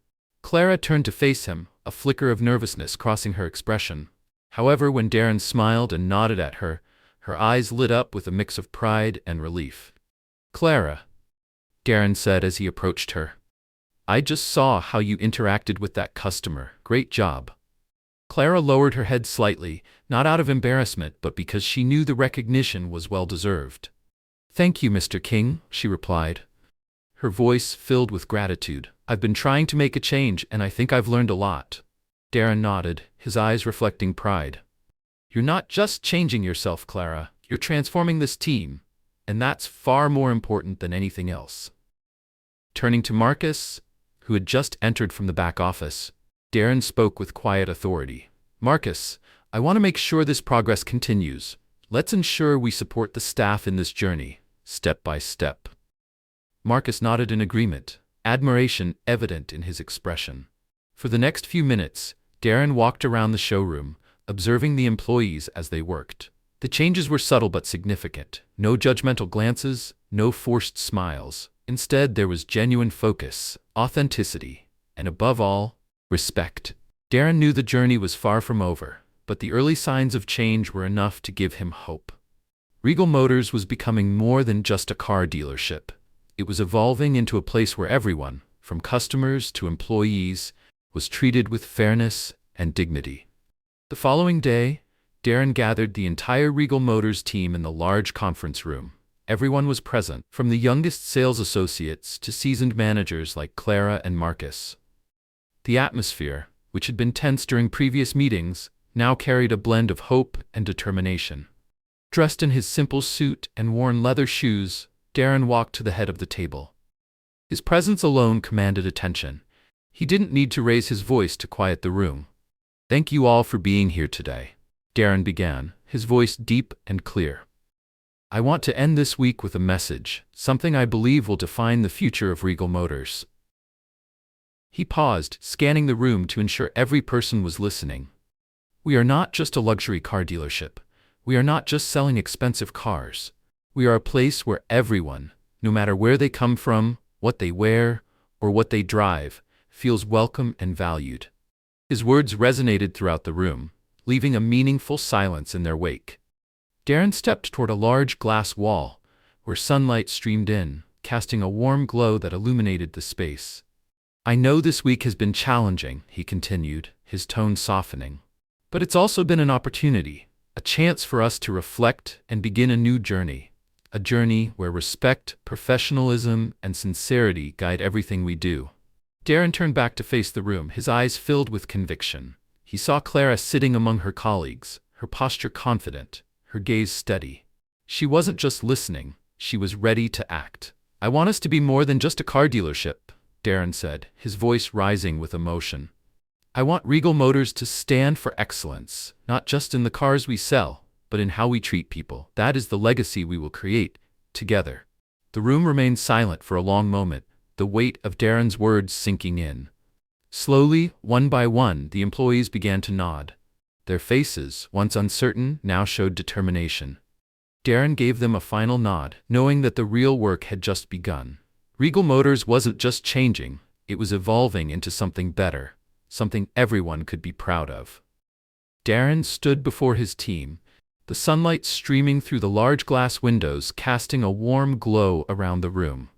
Clara turned to face him, a flicker of nervousness crossing her expression. However, when Darren smiled and nodded at her, her eyes lit up with a mix of pride and relief. "Clara," Darren said as he approached her, "I just saw how you interacted with that customer. Great job." Clara lowered her head slightly, not out of embarrassment but because she knew the recognition was well-deserved. "Thank you, Mr. King," she replied, her voice filled with gratitude. "I've been trying to make a change and I think I've learned a lot." Darren nodded, his eyes reflecting pride. "You're not just changing yourself, Clara, you're transforming this team, and that's far more important than anything else." Turning to Marcus, who had just entered from the back office, Darren spoke with quiet authority. "Marcus, I want to make sure this progress continues. Let's ensure we support the staff in this journey, step by step." Marcus nodded in agreement, admiration evident in his expression. For the next few minutes, Darren walked around the showroom, observing the employees as they worked. The changes were subtle but significant. No judgmental glances, no forced smiles. Instead, there was genuine focus, authenticity, and above all, respect. Darren knew the journey was far from over, but the early signs of change were enough to give him hope. Regal Motors was becoming more than just a car dealership. It was evolving into a place where everyone, from customers to employees, was treated with fairness and dignity. The following day, Darren gathered the entire Regal Motors team in the large conference room. Everyone was present, from the youngest sales associates to seasoned managers like Clara and Marcus. The atmosphere, which had been tense during previous meetings, now carried a blend of hope and determination. Dressed in his simple suit and worn leather shoes, Darren walked to the head of the table. His presence alone commanded attention. He didn't need to raise his voice to quiet the room. "Thank you all for being here today," Darren began, his voice deep and clear. "I want to end this week with a message, something I believe will define the future of Regal Motors." He paused, scanning the room to ensure every person was listening. "We are not just a luxury car dealership. We are not just selling expensive cars. We are a place where everyone, no matter where they come from, what they wear, or what they drive, feels welcome and valued." His words resonated throughout the room, leaving a meaningful silence in their wake. Darren stepped toward a large glass wall, where sunlight streamed in, casting a warm glow that illuminated the space. "I know this week has been challenging," he continued, his tone softening. "But it's also been an opportunity, a chance for us to reflect and begin a new journey. A journey where respect, professionalism, and sincerity guide everything we do." Darren turned back to face the room, his eyes filled with conviction. He saw Clara sitting among her colleagues, her posture confident, her gaze steady. She wasn't just listening, she was ready to act. "I want us to be more than just a car dealership," Darren said, his voice rising with emotion. "I want Regal Motors to stand for excellence, not just in the cars we sell, but in how we treat people. That is the legacy we will create, together." The room remained silent for a long moment, the weight of Darren's words sinking in. Slowly, one by one, the employees began to nod. Their faces, once uncertain, now showed determination. Darren gave them a final nod, knowing that the real work had just begun. Regal Motors wasn't just changing, it was evolving into something better, something everyone could be proud of. Darren stood before his team, the sunlight streaming through the large glass windows casting a warm glow around the room.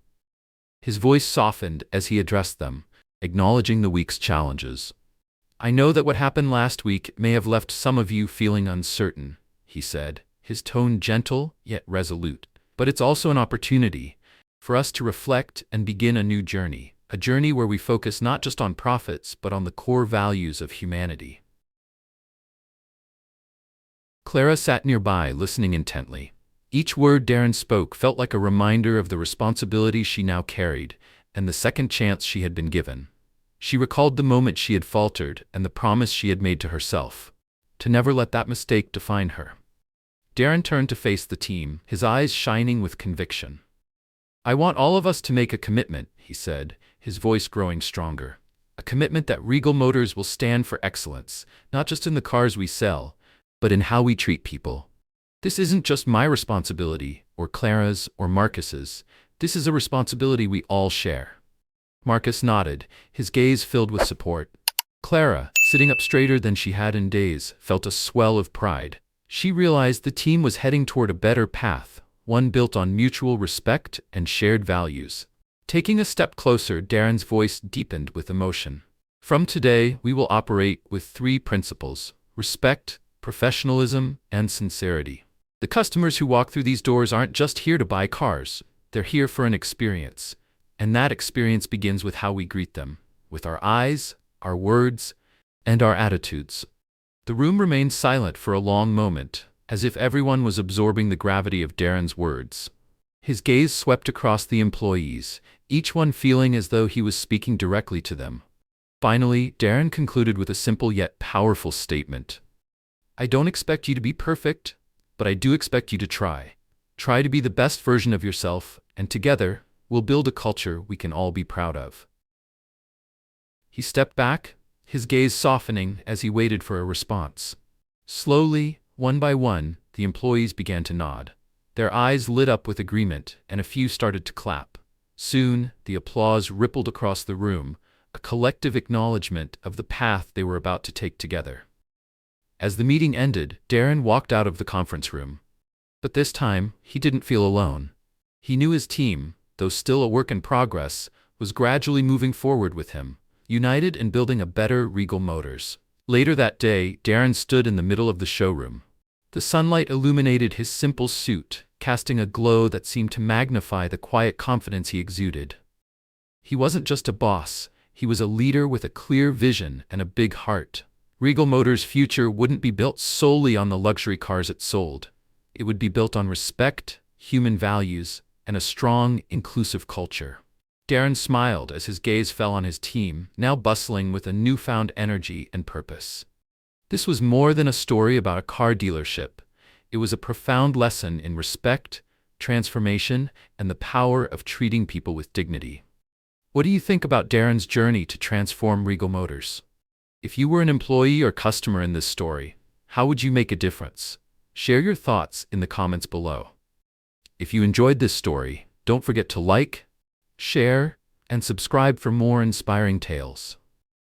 His voice softened as he addressed them, acknowledging the week's challenges. "I know that what happened last week may have left some of you feeling uncertain," he said, his tone gentle yet resolute. "But it's also an opportunity for us to reflect and begin a new journey, a journey where we focus not just on profits but on the core values of humanity." Clara sat nearby, listening intently. Each word Darren spoke felt like a reminder of the responsibility she now carried and the second chance she had been given. She recalled the moment she had faltered and the promise she had made to herself, to never let that mistake define her. Darren turned to face the team, his eyes shining with conviction. "I want all of us to make a commitment," he said, his voice growing stronger. "A commitment that Regal Motors will stand for excellence, not just in the cars we sell, but in how we treat people. This isn't just my responsibility, or Clara's, or Marcus's. This is a responsibility we all share." Marcus nodded, his gaze filled with support. Clara, sitting up straighter than she had in days, felt a swell of pride. She realized the team was heading toward a better path, one built on mutual respect and shared values. Taking a step closer, Darren's voice deepened with emotion. "From today, we will operate with 3 principles: respect, professionalism, and sincerity. The customers who walk through these doors aren't just here to buy cars, they're here for an experience. And that experience begins with how we greet them, with our eyes, our words, and our attitudes." The room remained silent for a long moment, as if everyone was absorbing the gravity of Darren's words. His gaze swept across the employees, each one feeling as though he was speaking directly to them. Finally, Darren concluded with a simple yet powerful statement. "I don't expect you to be perfect, but I do expect you to try. Try to be the best version of yourself, and together, we'll build a culture we can all be proud of." He stepped back, his gaze softening as he waited for a response. Slowly, one by one, the employees began to nod. Their eyes lit up with agreement, and a few started to clap. Soon, the applause rippled across the room, a collective acknowledgement of the path they were about to take together. As the meeting ended, Darren walked out of the conference room. But this time, he didn't feel alone. He knew his team, though still a work in progress, was gradually moving forward with him, united in building a better Regal Motors. Later that day, Darren stood in the middle of the showroom. The sunlight illuminated his simple suit, casting a glow that seemed to magnify the quiet confidence he exuded. He wasn't just a boss, he was a leader with a clear vision and a big heart. Regal Motors' future wouldn't be built solely on the luxury cars it sold. It would be built on respect, human values, and a strong, inclusive culture. Darren smiled as his gaze fell on his team, now bustling with a newfound energy and purpose. This was more than a story about a car dealership. It was a profound lesson in respect, transformation, and the power of treating people with dignity. What do you think about Darren's journey to transform Regal Motors? If you were an employee or customer in this story, how would you make a difference? Share your thoughts in the comments below. If you enjoyed this story, don't forget to like, share, and subscribe for more inspiring tales.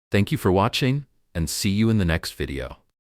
Thank you for watching, and see you in the next video.